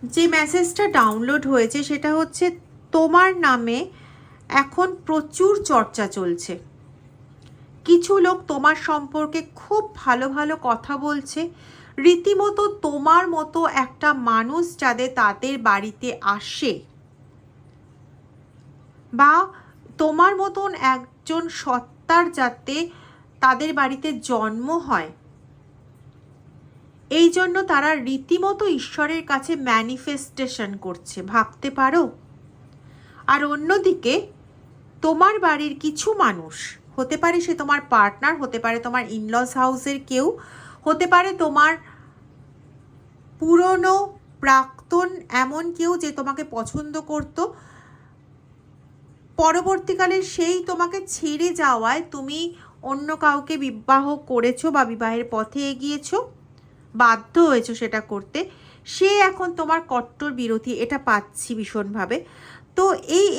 যে মেসেজটা ডাউনলোড হয়েছে সেটা হচ্ছে তোমার নামে এখন প্রচুর চর্চা চলছে। কিছু লোক তোমার সম্পর্কে খুব ভালো ভালো কথা বলছে, রীতিমতো তোমার মতো একটা মানুষ যাদের তাদের বাড়িতে আসে বা তোমার মতন একজন সত্তার যাতে তাদের বাড়িতে জন্ম হয়, এই জন্য তারা রীতিমতো ঈশ্বরের কাছে ম্যানিফেস্টেশন করছে, ভাবতে পারো। আর অন্যদিকে তোমার বাড়ির কিছু মানুষ, হতে পারে সে তোমার পার্টনার, হতে পারে তোমার ইনলস হাউসের কেউ, হতে পারে তোমার পুরনো প্রাক্তন এমন কেউ যে তোমাকে পছন্দ করত, পরবর্তীকালে সেই তোমাকে ছেড়ে যাওয়ায় তুমি অন্য কাউকে বিবাহ করেছো বা বিবাহের পথে এগিয়েছো, বাধ্য হয়েছো সেটা করতে, সে এখন তোমার কট্টর বিরোধী, এটা পাচ্ছি ভীষণভাবে। তো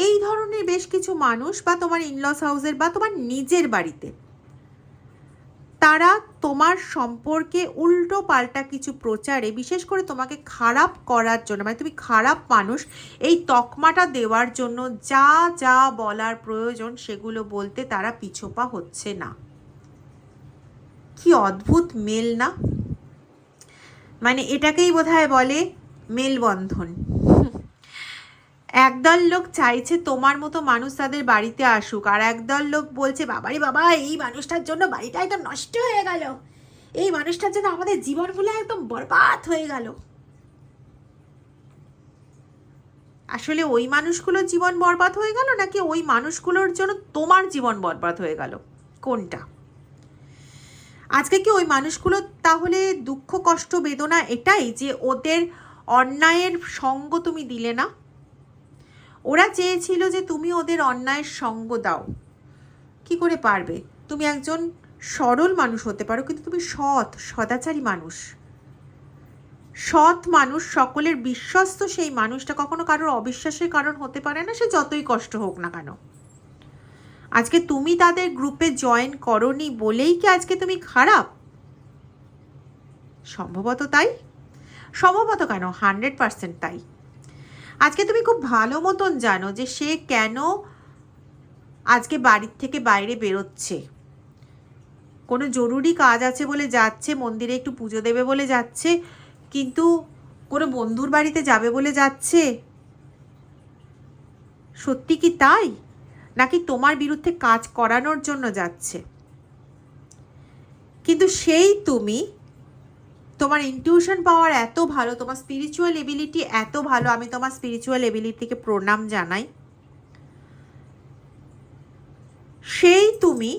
এই ধরনের বেশ কিছু মানুষ বা তোমার ইনলস হাউসের বা তোমার নিজের বাড়িতে, তারা তোমার সম্পর্কে উল্টো পাল্টা কিছু প্রচারে, বিশেষ করে তোমাকে খারাপ করার জন্য, মানে তুমি খারাপ মানুষ এই তকমাটা দেওয়ার জন্য যা যা বলার প্রয়োজন সেগুলো বলতে তারা পিছোপা হচ্ছে না। কি অদ্ভুত মেল না? মানে এটাকেই বোধহয় বলে মেলবন্ধন। একদল লোক চাইছে তোমার মতো মানুষ তাদের বাড়িতে আসুক, আর একদল লোক বলছে বাবারে বাবা, এই মানুষটার জন্য বাড়িটা একদম নষ্ট হয়ে গেল, এই মানুষটার জন্য আমাদের জীবনগুলো একদম বরবাদ হয়ে গেল। আসলে ওই মানুষগুলোর জীবন বরবাদ হয়ে গেল নাকি ওই মানুষগুলোর জন্য তোমার জীবন বরবাদ হয়ে গেল, কোনটা? আজকে কি ওই মানুষগুলো তাহলে দুঃখ কষ্ট বেদনা এটাই যে ওদের অন্যায়ের সঙ্গ তুমি দিলে না? ওরা চেয়েছিল যে তুমি ওদের অন্যায়ের সঙ্গ দাও, কি করে পারবে? তুমি একজন সরল মানুষ হতে পারো, কিন্তু তুমি সদাচারী মানুষ, সৎ মানুষ, সকলের বিশ্বস্ত সেই মানুষটা কখনো কারোর অবিশ্বাসের কারণ হতে পারে না, সে যতই কষ্ট হোক না কেন। আজকে তুমি তাদের গ্রুপে জয়েন করনি বলেই কি আজকে তুমি খারাপ? সম্ভবত তাই, সম্ভবত কেন 100% তাই। আজকে তুমি খুব ভালো মতন জানো যে সে কেন আজকে বাড়ির থেকে বাইরে বেরোচ্ছে। কোনো জরুরি কাজ আছে বলে যাচ্ছে, মন্দিরে একটু পুজো দেবে বলে যাচ্ছে, কিন্তু কোনো বন্ধুর বাড়িতে যাবে বলে যাচ্ছে। সত্যি কি তাই, নাকি তোমার বিরুদ্ধে কাজ করানোর জন্য যাচ্ছে? কিন্তু সেই তুমি, তোমার ইনটিউশন পাওয়ার এত ভালো, তোমার স্পিরিচুয়াল এবিলিটি এত ভালো, আমি তোমার স্পিরিচুয়াল এবিলিটিকে প্রণাম জানাই। সেই তুমি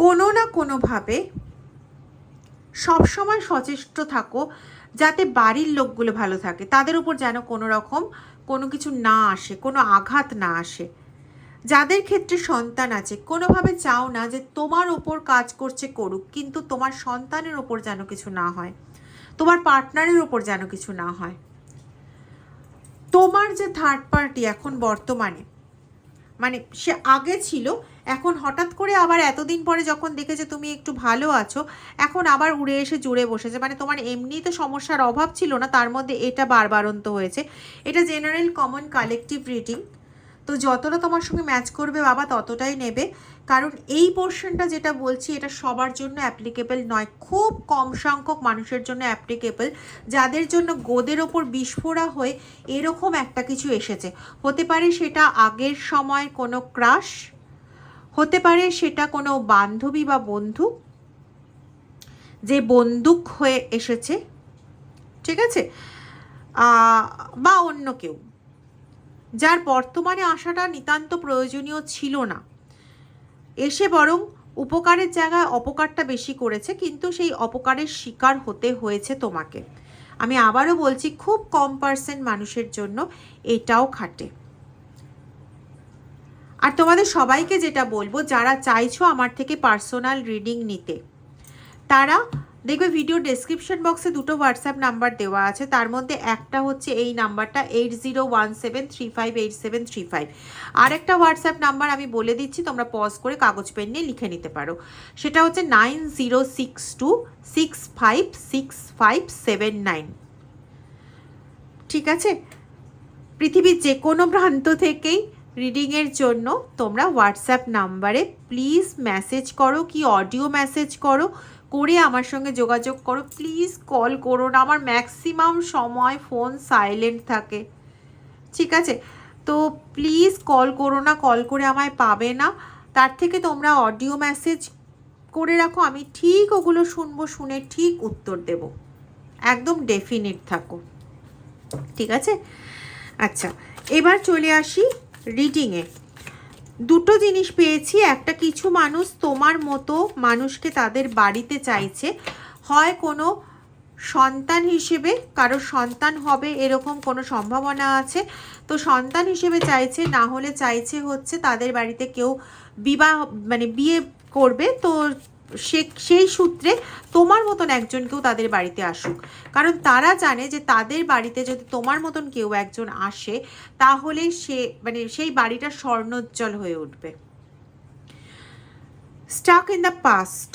কোনো না কোনোভাবে সবসময় সচেষ্ট থাকো যাতে বাড়ির লোকগুলো ভালো থাকে, তাদের উপর যেন কোনো রকম কোনো কিছু না আসে, কোনো আঘাত না আসে। যাদের ক্ষেত্রে সন্তান আছে, কোনোভাবে চাও না যে তোমার ওপর কাজ করছে করুক, কিন্তু তোমার সন্তানের ওপর যেন কিছু না হয়, তোমার পার্টনারের ওপর যেন কিছু না হয়। তোমার যে থার্ড পার্টি এখন বর্তমানে, মানে সে আগে ছিল, এখন হঠাৎ করে আবার এতদিন পরে যখন দেখেছে তুমি একটু ভালো আছো, এখন আবার উড়ে এসে জুড়ে বসেছে। মানে তোমার এমনিই তো সমস্যার অভাব ছিল না, তার মধ্যে এটা বারবারন্ত হয়েছে। এটা জেনারেল কমন কালেকটিভ রিডিং, তো যতটা তোমার সঙ্গে ম্যাচ করবে বাবা ততটাই নেবে, কারণ এই পোর্শনটা যেটা বলছি এটা সবার জন্য অ্যাপ্লিকেবল নয়, খুব কম সংখ্যক মানুষের জন্য অ্যাপ্লিকেবল, যাদের জন্য গোদের ওপর বিস্ফোরা হয়ে এরকম একটা কিছু এসেছে। হতে পারে সেটা আগের সময় কোনো ক্রাশ, হতে পারে সেটা কোনো বান্ধবী বা বন্ধু যে বন্দুক হয়ে এসেছে, ঠিক আছে, বা অন্য কেউ যার বর্তমানে আসাটা নিতান্ত প্রয়োজনীয় ছিল না, এসে বরং উপকারের জায়গায় অপকারটা বেশি করেছে, কিন্তু সেই অপকারের শিকার হতে হয়েছে তোমাকে। আমি আবারও বলছি, খুব কম পার্সেন্ট মানুষের জন্য এটাও খাটে। আর তোমাদের সবাইকে যেটা বলবো, যারা চাইছো আমার থেকে পার্সোনাল রিডিং নিতে, তারা দেখবে ভিডিও ডেসক্রিপশন বক্সে দুটো হোয়াটসঅ্যাপ নাম্বার দেওয়া আছে, তার মধ্যে একটা হচ্ছে এই নাম্বারটা 8017358735, আর একটা হোয়াটসঅ্যাপ নাম্বার আমি বলে দিচ্ছি, তোমরা পজ করে কাগজ পেন নিয়ে লিখে নিতে পারো, সেটা হচ্ছে 9062656579। ঠিক আছে? পৃথিবীর যে কোনো প্রান্ত থেকেই রিডিংয়ের জন্য তোমরা হোয়াটসঅ্যাপ নাম্বারে প্লিজ মেসেজ করো, কি অডিও মেসেজ করো, করে আমার সঙ্গে যোগাযোগ করো। প্লিজ কল করো না, আমার ম্যাক্সিমাম সময় ফোন সাইলেন্ট থাকে, ঠিক আছে? তো প্লিজ কল করো না, কল করে আমায় পাবে না। তার থেকে তোমরা অডিও মেসেজ করে রাখো, আমি ঠিক ওগুলো শুনবো, শুনে ঠিক উত্তর দেব। একদম ডেফিনিট থাকো, ঠিক আছে? আচ্ছা, এবার চলে আসি রিডিংয়ে। দুটো জিনিস পেয়েছি। একটা, কিছু মানুষ তোমার মতো মানুষকে তাদের বাড়িতে চাইছে, হয় কোনো সন্তান হিসেবে, কারো সন্তান হবে এরকম কোনো সম্ভাবনা আছে, তো সন্তান হিসেবে চাইছে, না হলে চাইছে হচ্ছে তাদের বাড়িতে কেউ বিবাহ মানে বিয়ে করবে, তো সেই সূত্রে তোমার মতন একজনকেও তাদের বাড়িতে আসুক। কারণ তারা জানে যে তাদের বাড়িতে যদি তোমার মতন কেউ একজন আসে, তাহলে সে মানে সেই বাড়িটা স্বর্ণোজ্জ্বল হয়ে উঠবে। স্টাক ইন দ্য পাস্ট,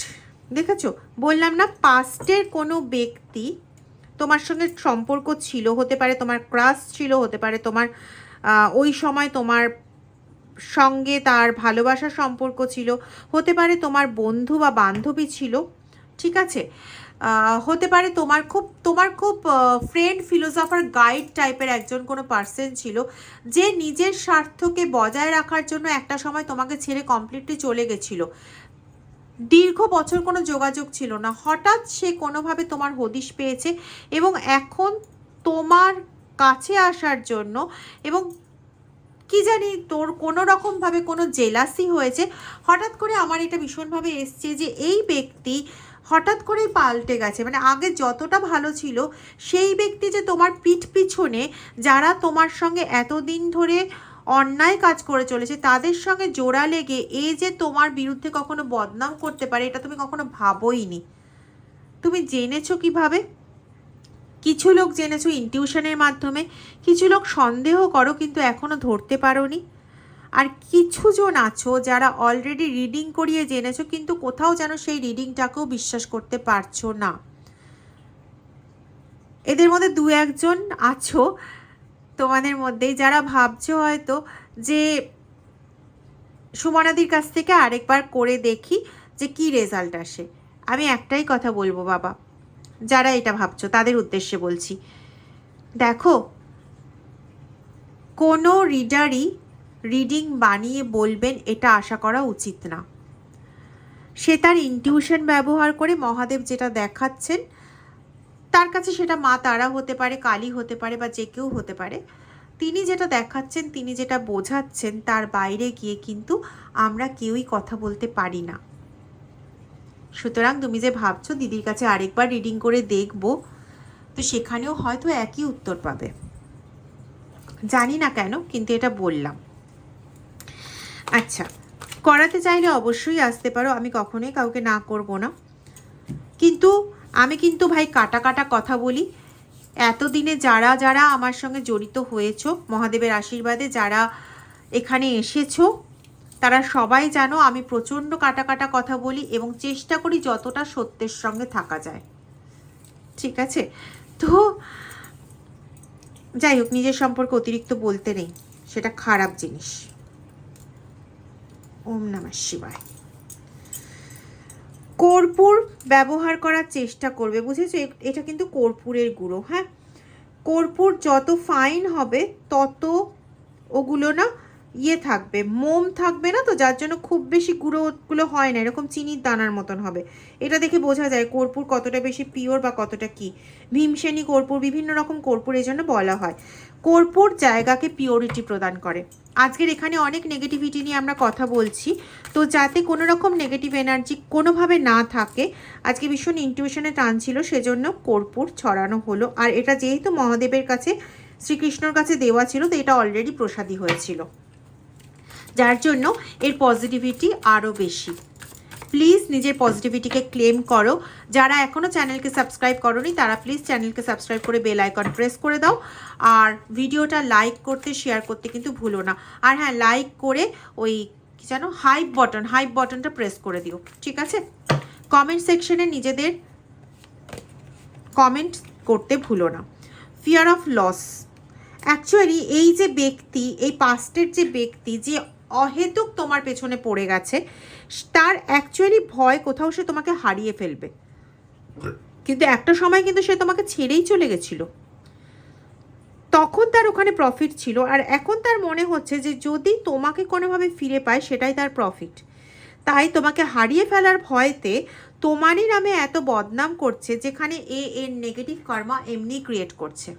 দেখেছো? বললাম না, পাস্টের কোনো ব্যক্তি তোমার সঙ্গে সম্পর্ক ছিল, হতে পারে তোমার ক্রাশ ছিল, হতে পারে তোমার ওই সময় তোমার সঙ্গে তার ভালোবাসার সম্পর্ক ছিল, হতে পারে তোমার বন্ধু বা বান্ধবী ছিল, ঠিক আছে? হতে পারে তোমার খুব ফ্রেন্ড, ফিলোসফার, গাইড টাইপের একজন কোনো পার্সন ছিল, যে নিজের স্বার্থকে বজায় রাখার জন্য একটা সময় তোমাকে ছেড়ে কমপ্লিটলি চলে গেছিলো। দীর্ঘ বছর কোনো যোগাযোগ ছিল না, হঠাৎ সে কোনোভাবে তোমার হদিশ পেয়েছে এবং এখন তোমার কাছে আসার জন্য, এবং কি জানি তোর কোনো রকমভাবে কোনো জেলাসি হয়েছে, হঠাৎ করে আমার এটা ভীষণভাবে এসছে যে এই ব্যক্তি হঠাৎ করেই পাল্টে গেছে। মানে আগে যতটা ভালো ছিল, সেই ব্যক্তি যে তোমার পিঠ পিছনে যারা তোমার সঙ্গে এতদিন ধরে অন্যায় কাজ করে চলেছে, তাদের সঙ্গে জোড়া লেগে এই যে তোমার বিরুদ্ধে কখনো বদনাম করতে পারে, এটা তুমি কখনো ভাবোইনি। তুমি জেনেছো কিভাবে? কিছু লোক জেনেছো ইনটিউশনের মাধ্যমে, কিছু লোক সন্দেহ করো কিন্তু এখনো ধরতে পারোনি, আর কিছু জন আছো যারা অলরেডি রিডিং করিয়ে জেনেছো, কিন্তু কোথাও যেন সেই রিডিংটাকেও বিশ্বাস করতে পারছো না। এদের মধ্যে দু একজন আছো তোমাদের মধ্যেই যারা ভাবছো হয়তো যে সুমনাদির কাছ থেকে আরেকবার করে দেখি যে কি রেজাল্ট আসে। আমি একটাই কথা বলবো বাবা, যারা এটা ভাবছো তাদের উদ্দেশ্যে বলছি, দেখো, কোনো রিডারই রিডিং বানিয়ে বলবেন এটা আশা করা উচিত না। সে তার ইনটিউশন ব্যবহার করে মহাদেব যেটা দেখাচ্ছেন, তার কাছে সেটা মা তারা হতে পারে, কালী হতে পারে, বা যে কেউ হতে পারে, তিনি যেটা দেখাচ্ছেন, তিনি যেটা বোঝাচ্ছেন, তার বাইরে গিয়ে কিন্তু আমরা কেউই কথা বলতে পারি না। সুতরাং তুমি যে ভাবছো দিদির কাছে আরেকবার রিডিং করে দেখবো, তো সেখানেও হয়তো একই উত্তর পাবে, জানি না কেন, কিন্তু এটা বললাম। আচ্ছা, করাতে চাইলে অবশ্যই আসতে পারো, আমি কখনোই কাউকে না করব না, কিন্তু আমি কিন্তু ভাই কাটা কাটা কথা বলি। এতদিনে যারা যারা আমার সঙ্গে জড়িত হয়েছো, মহাদেবের আশীর্বাদে যারা এখানে এসেছো, তারা সবাই জানো আমি প্রচণ্ড কাটা কাটা কথা বলি এবং চেষ্টা করি যতটা সত্যের সঙ্গে থাকা যায়, ঠিক আছে? তো যাই হোক, নিজের সম্পর্কে অতিরিক্ত বলতে নেই, সেটা খারাপ জিনিস। ওম নমঃ শিবায়। কর্পূর ব্যবহার করার চেষ্টা করবে, বুঝেছো? এটা কিন্তু কর্পূরের গুঁড়ো, হ্যাঁ? কর্পূর যত ফাইন হবে তত ওগুলো না থাকবে, মোম থাকবে না, তো যার জন্য খুব বেশি গুঁড়োগুলো হয় না, এরকম চিনির দানার মতন হবে। এটা দেখে বোঝা যায় কর্পূর কতটা বেশি পিওর বা কতটা কি। ভীমসেনী কর্পূর, বিভিন্ন রকম কর্পূর এই জন্য বলা হয়। কর্পূর জায়গাকে পিওরিটি প্রদান করে। আজকের এখানে অনেক নেগেটিভিটি নিয়ে আমরা কথা বলছি, তো যাতে কোনো রকম নেগেটিভ এনার্জি কোনোভাবে না থাকে, আজকে ভীষণ ইনটিউশনে টান ছিল, সেজন্য কর্পূর ছড়ানো হলো। আর এটা যেহেতু মহাদেবের কাছে, শ্রীকৃষ্ণর কাছে দেওয়া ছিল, তো এটা অলরেডি প্রসাদী হয়েছিল, যার জন্য এর পজিটিভিটি আরও বেশি। প্লিজ নিজের পজিটিভিটিকে ক্লেম করো। যারা এখনও চ্যানেলকে সাবস্ক্রাইব করোনি, তারা প্লিজ চ্যানেলকে সাবস্ক্রাইব করে বেল আইকন প্রেস করে দাও। আর ভিডিওটা লাইক করতে, শেয়ার করতে কিন্তু ভুলো না। আর হ্যাঁ, লাইক করে ওই কি জানো হাইপ বাটনটা প্রেস করে দিও, ঠিক আছে? কমেন্ট সেকশনে নিজেদের কমেন্ট করতে ভুলো না। Fear of loss. অ্যাকচুয়ালি এই যে ব্যক্তি, এই পাস্টের যে ব্যক্তি যে অহেতুক তোমার পেছনে পড়ে গেছে, তার অ্যাকচুয়ালি ভয় কোথাও সে তোমাকে হারিয়ে ফেলবে, কিন্তু একটা সময় কিন্তু সে তোমাকে ছেড়েই চলে গেছিল, তখন তার ওখানে প্রফিট ছিল। আর এখন তার মনে হচ্ছে যে যদি তোমাকে কোনোভাবে ফিরে পায় সেটাই তার প্রফিট। তাই তোমাকে হারিয়ে ফেলার ভয়তে তোমারই নামে এত বদনাম করছে, যেখানে এর নেগেটিভ কর্মা এমনি ক্রিয়েট করছে।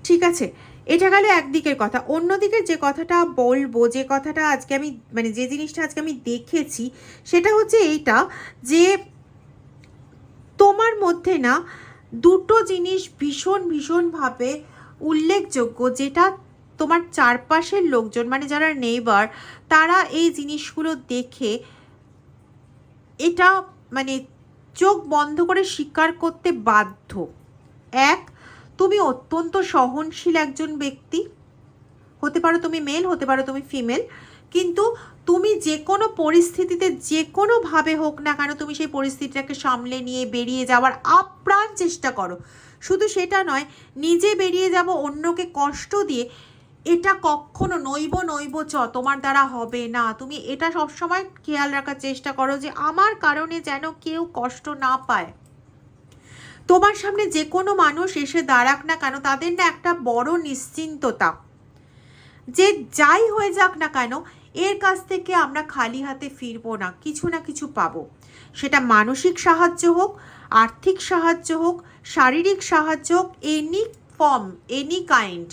ঠিক আছে, এটা গেল একদিকের কথা। অন্যদিকে যে কথাটা বলবো, যে কথাটা আজকে আমি মানে যে জিনিসটা আজকে আমি দেখেছি, সেটা হচ্ছে এইটা যে তোমার মধ্যে না দুটো জিনিস ভীষণভাবে উল্লেখযোগ্য, যেটা তোমার চারপাশের লোকজন মানে যারা নেইবার, তারা এই জিনিসগুলো দেখে এটা মানে চোখ বন্ধ করে স্বীকার করতে বাধ্য। এক, তুমি অত্যন্ত সহনশীল একজন ব্যক্তি, হতে পারো তুমি মেল, হতে পারো তুমি ফিমেল, কিন্তু তুমি যে কোনো পরিস্থিতিতে যে কোনোভাবে হোক না কেন তুমি সেই পরিস্থিতিটাকে সামলে নিয়ে বেরিয়ে যাওয়ার আপ্রাণ চেষ্টা করো। শুধু সেটা নয়, নিজে বেরিয়ে যাব অন্যকে কষ্ট দিয়ে, এটা কখনো নইব তোমার দ্বারা হবে না। তুমি এটা সবসময় খেয়াল রাখার চেষ্টা করো যে আমার কারণে যেন কেউ কষ্ট না পায়। তোমার সামনে যে কোনো মানুষ এসে দাঁড়াক না কেন, তাদের না একটা বড় নিশ্চিন্ততা যে যাই হয়ে যাক না কেন এর কাছ থেকে আমরা খালি হাতে ফিরবো না, কিছু না কিছু পাবো। সেটা মানসিক সাহায্য হোক, আর্থিক সাহায্য হোক, শারীরিক সাহায্য হোক, এনি ফর্ম, এনি কাইন্ড।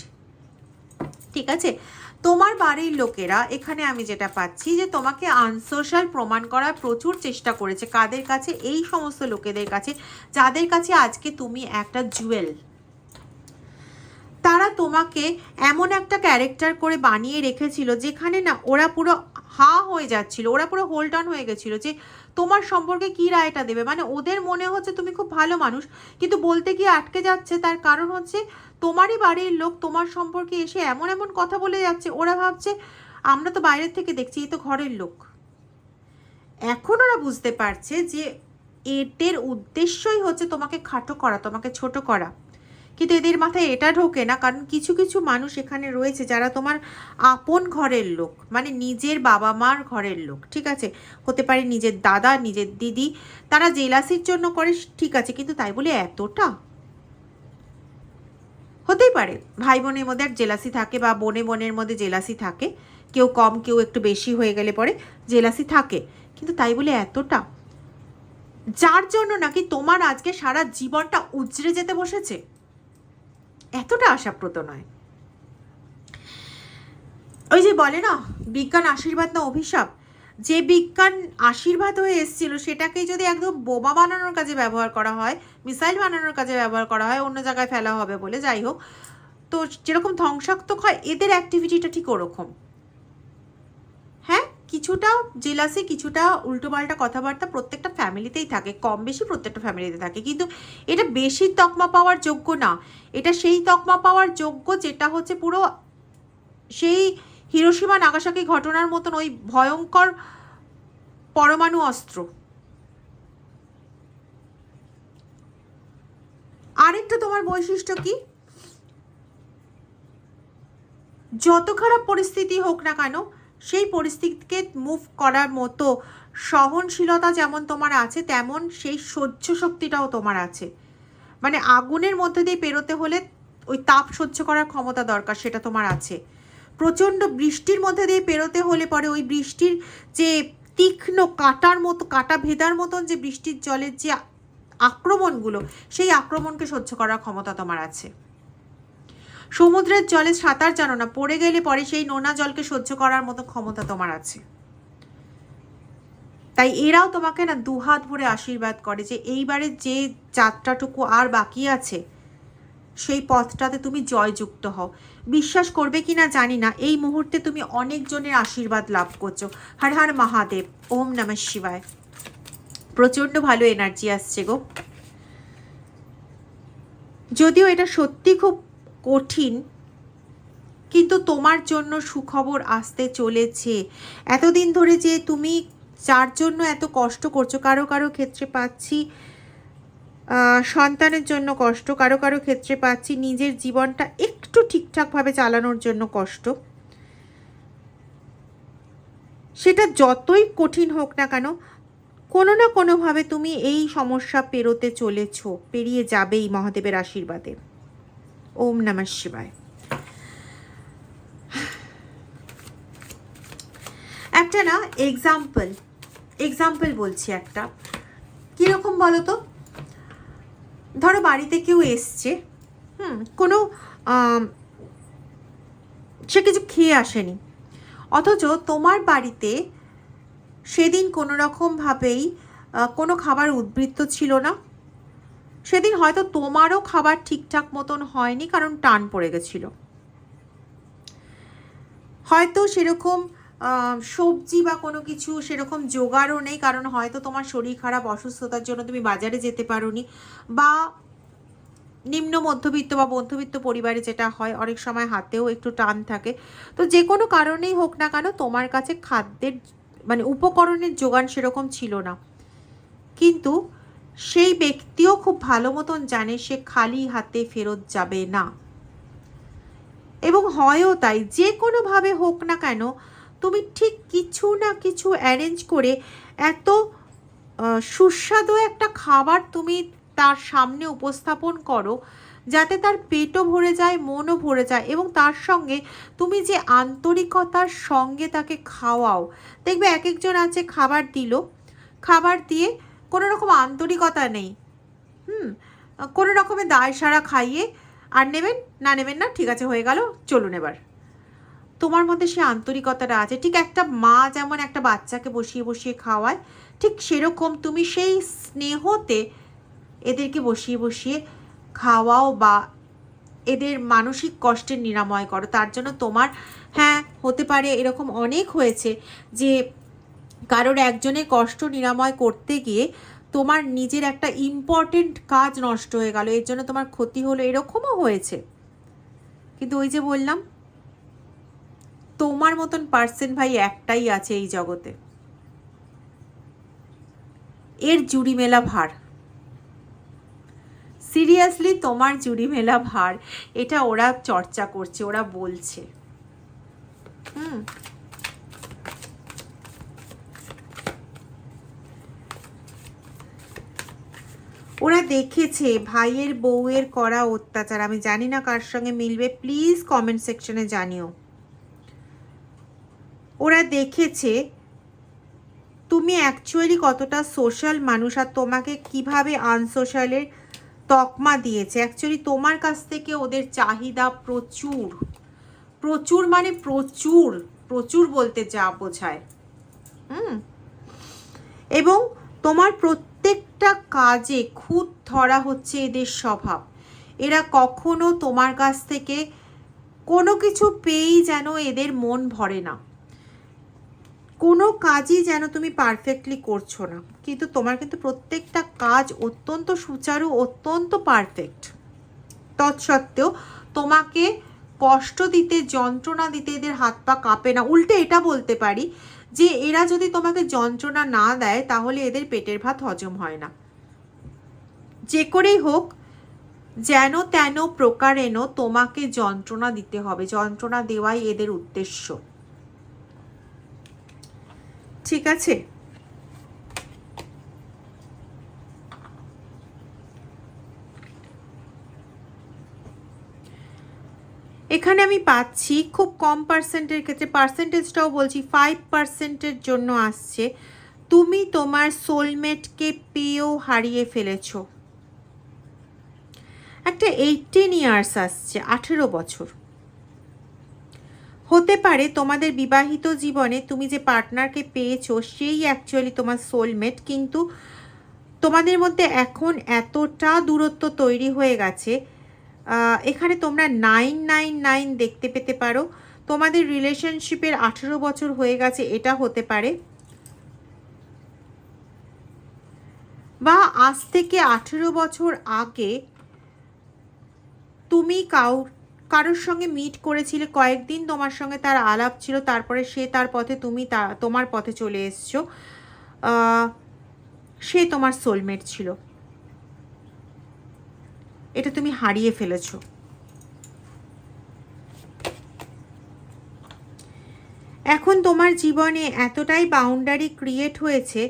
ঠিক আছে, তোমার বাড়ির লোকেরা এখানে আমি যেটা পাচ্ছি যে তোমাকে আনসোশ্যাল প্রমাণ করার প্রচুর চেষ্টা করেছে। কাদের কাছে? এই সমস্ত লোকেদের কাছে যাদের কাছে আজকে তুমি একটা জুয়েল। তারা তোমাকে এমন একটা ক্যারেক্টার করে বানিয়ে রেখেছিল যেখানে না ওরা পুরো হয়ে যাচ্ছিল, ওরা পুরো হোল্ড অন হয়ে গেছিলো যে তোমার সম্পর্কে কী রায়টা দেবে। মানে ওদের মনে হচ্ছে তুমি খুব ভালো মানুষ, কিন্তু বলতে গিয়ে আটকে যাচ্ছে। তার কারণ হচ্ছে তোমারই বাড়ির লোক তোমার সম্পর্কে এসে এমন কথা বলে যাচ্ছে, ওরা ভাবছে আমরা তো বাইরের থেকে দেখছি, এই তো ঘরের লোক। এখন ওরা বুঝতে পারছে যে এদের উদ্দেশ্যই হচ্ছে তোমাকে খাটো করা, তোমাকে ছোট করা, কিন্তু এদের মাথায় এটা ঢোকে না। কারণ কিছু কিছু মানুষ এখানে রয়েছে যারা তোমার আপন ঘরের লোক, মানে নিজের বাবা মার ঘরের লোক। ঠিক আছে, হতে পারে নিজের দাদা, নিজের দিদি, তারা জেলাসির জন্য করে, ঠিক আছে, কিন্তু তাই বলে এতটা হতেই পারে। ভাই বোনের মধ্যে এক জেলাসি থাকে, বা বোনের মধ্যে জেলাসি থাকে, কেউ কম কেউ একটু বেশি হয়ে গেলে পরে জেলাসি থাকে, কিন্তু তাই বলে এতটা, যার জন্য নাকি তোমার আজকে সারা জীবনটা উজড়ে যেতে বসেছে, এতটা আশাপ্রদ নয়। ওই যে বলে না, বিজ্ঞান আশীর্বাদ না অভিশাপ, যে বিজ্ঞান আশীর্বাদ হয়ে এসেছিল সেটাকেই যদি একদম বোমা বানানোর কাজে ব্যবহার করা হয়, মিসাইল বানানোর কাজে ব্যবহার করা হয়, অন্য জায়গায় ফেলা হবে বলে, যাই হোক, তো যেরকম ধ্বংসাত্মক হয় এদের অ্যাক্টিভিটিটা ঠিক ওরকম। হ্যাঁ, কিছুটা জেলাসি, কিছুটা উল্টোপাল্টা কথাবার্তা প্রত্যেকটা ফ্যামিলিতেই থাকে, কম বেশি প্রত্যেকটা ফ্যামিলিতে থাকে, কিন্তু এটা বেশি তকমা পাওয়ার যোগ্য না। এটা সেই তকমা পাওয়ার যোগ্য যেটা হচ্ছে পুরো সেই হিরোশিমা নাগাসাকি ঘটনার মতন ওই ভয়ঙ্কর পরমাণু অস্ত্র। আরেকটা তোমার বৈশিষ্ট্য কি, যত খারাপ পরিস্থিতি হোক না কেন সেই পরিস্থিতিকে মুভ করার মতো সহনশীলতা যেমন তোমার আছে, তেমন সেই সহ্য শক্তিটাও তোমার আছে। মানে আগুনের মধ্যে দিয়ে পেরোতে হলে ওই তাপ সহ্য করার ক্ষমতা দরকার, সেটা তোমার আছে। প্রচণ্ড বৃষ্টির মধ্যে দিয়ে পেরোতে হলে পরে ওই বৃষ্টির যে তীক্ষ্ণ কাটার মতো, কাটা ভেদার মতন যে বৃষ্টির জলের যে আক্রমণগুলো, সেই আক্রমণকে সহ্য করার ক্ষমতা তোমার আছে। সমুদ্রের জলে সাঁতার জানো না, পড়ে গেলে পরে সেই নোনা জলকে সহ্য করার মতো ক্ষমতা তোমার আছে। তাই এরাও তোমাকে না দুহাত ভরে আশীর্বাদ করে যে এইবারে যে যাত্রাটুকু আর বাকি আছে সেই পথটাতে তুমি জয়যুক্ত হও। বিশ্বাস করবে কি না জানি না, এই মুহূর্তে তুমি অনেকজনের আশীর্বাদ লাভ করছো। হর হর মহাদেব, ওম নমঃ শিবায়। প্রচণ্ড ভালো এনার্জি আসছে গো। যদিও এটা সত্যি খুব কঠিন, কিন্তু তোমার জন্য সুখবর আসতে চলেছে। এতদিন ধরে যে তুমি যার জন্য এত কষ্ট করছো, কারো কারো ক্ষেত্রে পাচ্ছি সন্তানের জন্য কষ্ট, কারো কারো ক্ষেত্রে পাচ্ছি নিজের জীবনটা একটু ঠিকঠাকভাবে চালানোর জন্য কষ্ট। সেটা যতই কঠিন হোক না কেন, কোনো না কোনোভাবে তুমি এই সমস্যা পেরোতে চলেছো, পেরিয়ে যাবেই মহাদেবের আশীর্বাদে। ওম নমঃ শিবায়। একটা না এক্সাম্পল বলছি একটা, কীরকম বলো তো, ধরো বাড়িতে কেউ এসছে, কোনো সে কিছু খেয়ে আসেনি, অথচ তোমার বাড়িতে সেদিন কোনো রকমভাবেই কোনো খাবার উদ্বৃত্ত ছিল না। সেদিন হয়তো তোমারও খাবার ঠিকঠাক মতন হয়নি, কারণ টান পড়ে গেছিলো। হয়তো সেরকম সবজি বা কোনো কিছু সেরকম জোগাড়ও নেই, কারণ হয়তো তোমার শরীর খারাপ, অসুস্থতার জন্য তুমি বাজারে যেতে পারোনি, বা নিম্ন মধ্যবিত্ত বা মধ্যবিত্ত পরিবারে যেটা হয় অনেক সময় হাতেও একটু টান থাকে। তো যে কোনো কারণেই হোক না কেন তোমার কাছে খাদ্যের মানে উপকরণের জোগান সেরকম ছিল না, কিন্তু সেই ব্যক্তিও খুব ভালো মতন জানে সে খালি হাতে ফেরত যাবে না, এবং হয়ও তাই। যে কোনোভাবে হোক না কেন তুমি ঠিক কিছু না কিছু অ্যারেঞ্জ করে এত সুস্বাদু একটা খাবার তুমি তার সামনে উপস্থাপন করো যাতে তার পেটও ভরে যায়, মনও ভরে যায়, এবং তার সঙ্গে তুমি যে আন্তরিকতার সঙ্গে তাকে খাওয়াও। দেখবে এক একজন আছে খাবার দিল, খাবার দিয়ে কোনো রকম আন্তরিকতা নেই, কোনো রকমের দায় সারা খাইয়ে আর নেবেন না ঠিক আছে হয়ে গেল চলুন এবার। তোমার মধ্যে সে আন্তরিকতাটা আছে। ঠিক একটা মা যেমন একটা বাচ্চাকে বসিয়ে বসিয়ে খাওয়ায়, ঠিক সেরকম তুমি সেই স্নেহতে এদেরকে বসিয়ে বসিয়ে খাওয়াও বা এদের মানসিক কষ্টের নিরাময় করো। তার জন্য তোমার, হ্যাঁ হতে পারে এরকম অনেক হয়েছে যে কারোর একজনের কষ্ট নিরাময় করতে গিয়ে তোমার নিজের একটা ইম্পর্টেন্ট কাজ নষ্ট হয়ে গেল, এর জন্য তোমার ক্ষতি হলো, এরকমও হয়েছে। কিন্তু ওই যে বললাম, তোমার মতন পার্সন ভাই একটাই আছে এই জগতে, এর জুড়ি মেলা ভার। সিরিয়াসলি তোমার জুড়ি মেলা ভার, এটা ওরা চর্চা করছে, ওরা বলছে। ওরা দেখেছে ভাইয়ের বউয়ের করা অত্যাচার। আমি জানি না কার সঙ্গে মিলবে, প্লিজ কমেন্ট সেকশনে জানিও। ওরা দেখেছে তুমি অ্যাকচুয়ালি কতটা সোশ্যাল মানুষ, আর তোমাকে কিভাবে আনসোশ্যালের তকমা দিয়েছে। অ্যাকচুয়ালি তোমার কাছ থেকে ওদের চাহিদা প্রচুর, প্রচুর মানে প্রচুর, প্রচুর বলতে যা বোঝায়। এবং তোমার প্রত্যেকটা কাজে খুঁত ধরা হচ্ছে এদের স্বভাব। এরা কখনো তোমার কাছ থেকে কোনো কিছু পেয়েই যেন এদের মন ভরে না, কোনো কাজই যেন তুমি পারফেক্টলি করছো না, কিন্তু তোমার কিন্তু প্রত্যেকটা কাজ অত্যন্ত সুচারু, অত্যন্ত পারফেক্ট। তৎসত্ত্বেও তোমাকে কষ্ট দিতে, যন্ত্রণা দিতে এদের হাত পা কাঁপে না। উল্টে এটা বলতে পারি যে এরা যদি তোমাকে যন্ত্রণা না দেয় তাহলে এদের পেটের ভাত হজম হয় না। যে করেই হোক, যেন তেন প্রকারেণ তোমাকে যন্ত্রণা দিতে হবে, যন্ত্রণা দেওয়াই এদের উদ্দেশ্য। ঠিক আছে? এখানে আমি পাচ্ছি খুব কম পার্সেন্টের ক্ষেত্রে, পার্সেন্টেজটাও বলছি 5%-এর জন্য আসছে তুমি তোমার সোলমেটকে পেয়েও হারিয়ে ফেলেছো। একটা 18 ইয়ার্স আসছে, 18 বছর। হতে পারে তোমাদের বিবাহিত জীবনে তুমি যে পার্টনারকে পেয়েছো সেই অ্যাকচুয়ালি তোমার সোলমেট, কিন্তু তোমাদের মধ্যে এখন এতটা দূরত্ব তৈরি হয়ে গেছে, এখানে তোমরা 999 দেখতে পেতে পারো। তোমাদের রিলেশনশিপের 18 বছর হয়ে গেছে, এটা হতে পারে, বা আজ থেকে 18 বছর আগে তুমি কারোর সঙ্গে মিট করেছিলে, কয়েকদিন তোমার সঙ্গে তার আলাপ ছিল, তারপরে সে তার পথে, তুমি তোমার পথে চলে এসছো। সে তোমার সোলমেট ছিল। এটা তুমি হারিয়ে ফেলেছো। এখন তোমার জীবনে এতটাই বাউন্ডারি ক্রিয়েট হয়েছে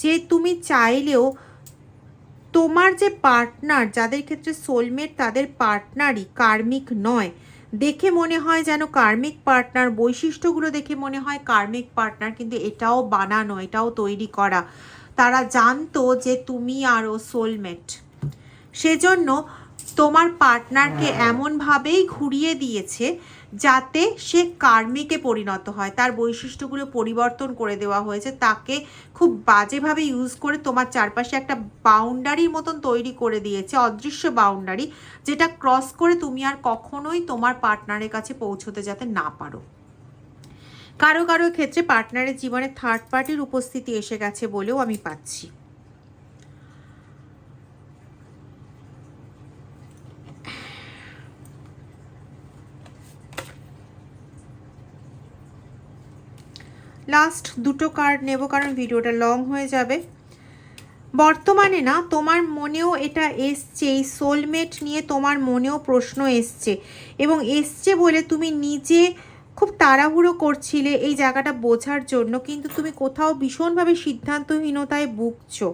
যে তুমি চাইলেও তোমার যে পার্টনার, যাদের ক্ষেত্রে সোলমেট, তাদের পার্টনারই কার্মিক নয়। দেখে মনে হয় যেন কার্মিক পার্টনার, বৈশিষ্ট্যগুলো দেখে মনে হয় কার্মিক পার্টনার, কিন্তু এটাও বানানো, এটাও তৈরি করা। তারা জানতো যে তুমি আরও সোলমেট, সেজন্য তোমার পার্টনারকে এমনভাবেই ঘুরিয়ে দিয়েছে যাতে সে কার্মিকে পরিণত হয়। তার বৈশিষ্ট্যগুলো পরিবর্তন করে দেওয়া হয়েছে, তাকে খুব বাজেভাবে ইউজ করে তোমার চারপাশে একটা বাউন্ডারির মতন তৈরি করে দিয়েছে, অদৃশ্য বাউন্ডারি, যেটা ক্রস করে তুমি আর কখনোই তোমার পার্টনারের কাছে পৌঁছতে যাতে না পারো। কারো কারো ক্ষেত্রে পার্টনারের জীবনে থার্ড পার্টির উপস্থিতি এসে গেছে বলেও আমি পাচ্ছি। লাস্ট দুটো কার্ড নেব, কারণ ভিডিওটা লং হয়ে যাবে। বর্তমানে না তোমার মনেও এটা এসছে, এই সোলমেট নিয়ে তোমার মনেও প্রশ্ন এসছে, এবং এসছে বলে তুমি নিজে খুব তাড়াহুড়ো করছিলে এই জায়গাটা বোঝার জন্য, কিন্তু তুমি কোথাও ভীষণভাবে সিদ্ধান্তহীনতায় ভুগছো।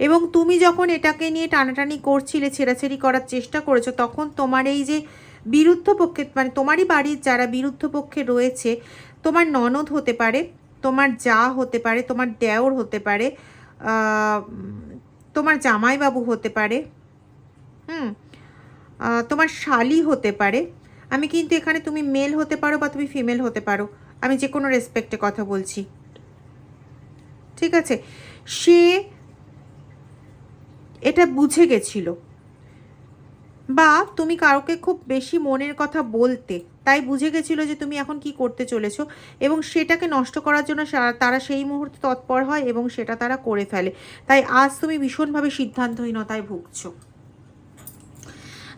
এবং তুমি যখন এটাকে নিয়ে টানাটানি করছিলে, ছেড়াছেড়ি করার চেষ্টা করেছো, তখন তোমার এই যে বিরুদ্ধ পক্ষে, মানে তোমারই বাড়ির যারা বিরুদ্ধ পক্ষে রয়েছে, তোমার ননদ হতে পারে, তোমার যা হতে পারে, তোমার দেওর হতে পারে, তোমার জামাইবাবু হতে পারে, তোমার শালি হতে পারে। আমি কিন্তু এখানে তুমি মেল হতে পারো বা তুমি ফিমেল হতে পারো, আমি যে কোনো রেসপেক্টে কথা বলছি, ঠিক আছে? সে এটা বুঝে গেছিল, বা তুমি কাউকে খুব বেশি মনের কথা বলতে, তাই বুঝে গেছিলো যে তুমি এখন কি করতে চলেছো, এবং সেটাকে নষ্ট করার জন্য তারা সেই মুহূর্তে তৎপর হয় এবং সেটা তারা করে ফেলে। তাই আজ তুমি ভীষণভাবে সিদ্ধান্তহীনতায় ভুগছো।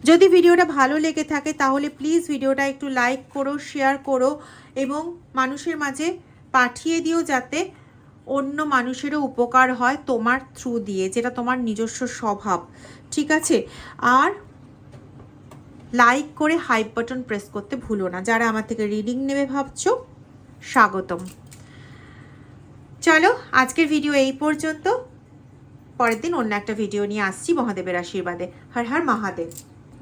যদি ভিডিওটা ভালো লেগে থাকে তাহলে প্লিজ ভিডিওটা একটু লাইক করো, শেয়ার করো এবং মানুষের মাঝে পাঠিয়ে দিও, যাতে অন্য মানুষেরও উপকার হয় তোমার থ্রু দিয়ে, যেটা তোমার নিজস্ব স্বভাব, ঠিক আছে? আর লাইক করে হাইপ বাটন প্রেস করতে ভুলো না। যারা আমার থেকে রিডিং নেবে ভাবছো, স্বাগতম। চলো আজকের ভিডিও এই পর্যন্ত, পরের দিন অন্য একটা ভিডিও নিয়ে আসছি মহাদেবের আশীর্বাদে। হর হর মহাদেব।